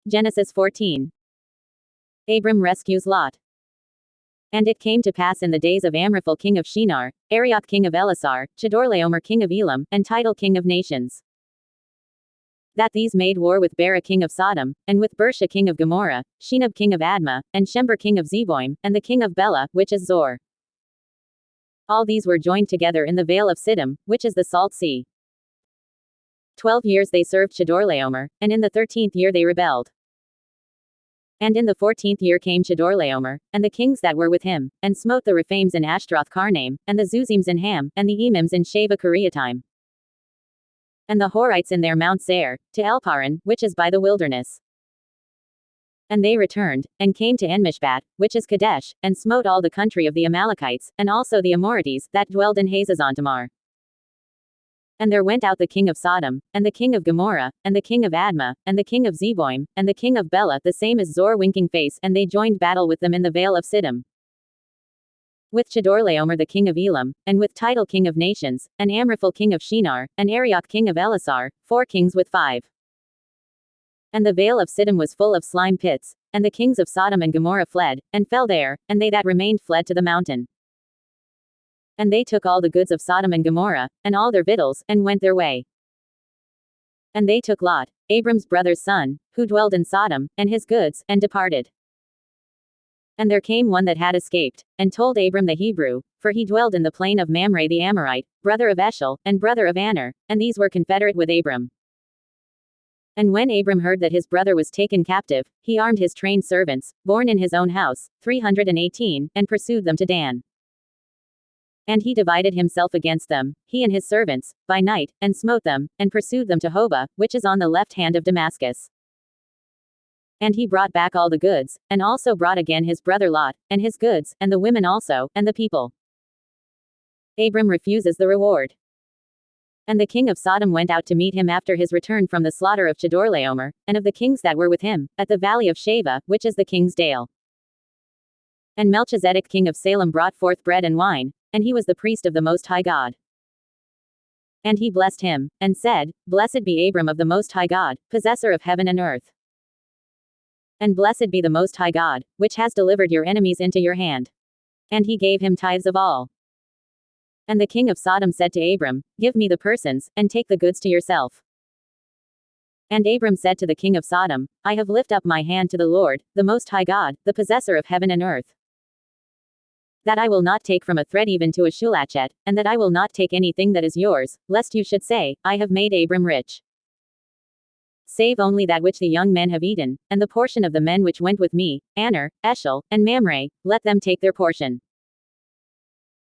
Genesis 14. Abram rescues Lot. And it came to pass in the days of Amraphel king of Shinar, Arioch king of Elasar, Chedorlaomer king of Elam, and Tidal king of nations, that these made war with Bera king of Sodom, and with Bersha king of Gomorrah, Shinab king of Admah, and Shember king of Zeboim, and the king of Bela, which is Zor. All these were joined together in the vale of Siddim, which is the salt sea. 12 years they served Chedorlaomer, and in the 13th year they rebelled. And in the 14th year came Chedorlaomer, and the kings that were with him, and smote the Rephaims in Ashtaroth Karnaim, and the Zuzims in Ham, and the Emims in Sheva Kiriataim, and the Horites in their Mount Seir, to Elparan, which is by the wilderness. And they returned, and came to Enmishpat, which is Kadesh, and smote all the country of the Amalekites, and also the Amorites, that dwelled in Hazazontamar. And there went out the king of Sodom, and the king of Gomorrah, and the king of Admah, and the king of Zeboim, and the king of Bela, the same as Zor winking face, and they joined battle with them in the vale of Siddim, with Chedorlaomer the king of Elam, and with Tidal king of nations, and Amraphel king of Shinar, and Arioch king of Elasar, 4 kings with 5. And the vale of Siddim was full of slime pits, and the kings of Sodom and Gomorrah fled, and fell there, and they that remained fled to the mountain. And they took all the goods of Sodom and Gomorrah, and all their victuals, and went their way. And they took Lot, Abram's brother's son, who dwelled in Sodom, and his goods, and departed. And there came one that had escaped, and told Abram the Hebrew, for he dwelled in the plain of Mamre the Amorite, brother of Eshel, and brother of Aner, and these were confederate with Abram. And when Abram heard that his brother was taken captive, he armed his trained servants, born in his own house, 318, and pursued them to Dan. And he divided himself against them, he and his servants, by night, and smote them, and pursued them to Hobah, which is on the left hand of Damascus. And he brought back all the goods, and also brought again his brother Lot, and his goods, and the women also, and the people. Abram refuses the reward. And the king of Sodom went out to meet him after his return from the slaughter of Chedorlaomer, and of the kings that were with him, at the valley of Sheva, which is the king's dale. And Melchizedek king of Salem brought forth bread and wine, and he was the priest of the Most High God. And he blessed him, and said, Blessed be Abram of the Most High God, possessor of heaven and earth. And blessed be the Most High God, which has delivered your enemies into your hand. And he gave him tithes of all. And the king of Sodom said to Abram, Give me the persons, and take the goods to yourself. And Abram said to the king of Sodom, I have lifted up my hand to the Lord, the Most High God, the possessor of heaven and earth, that I will not take from a thread even to a shulachet, and that I will not take anything that is yours, lest you should say, I have made Abram rich. Save only that which the young men have eaten, and the portion of the men which went with me, Aner, Eshel, and Mamre, let them take their portion.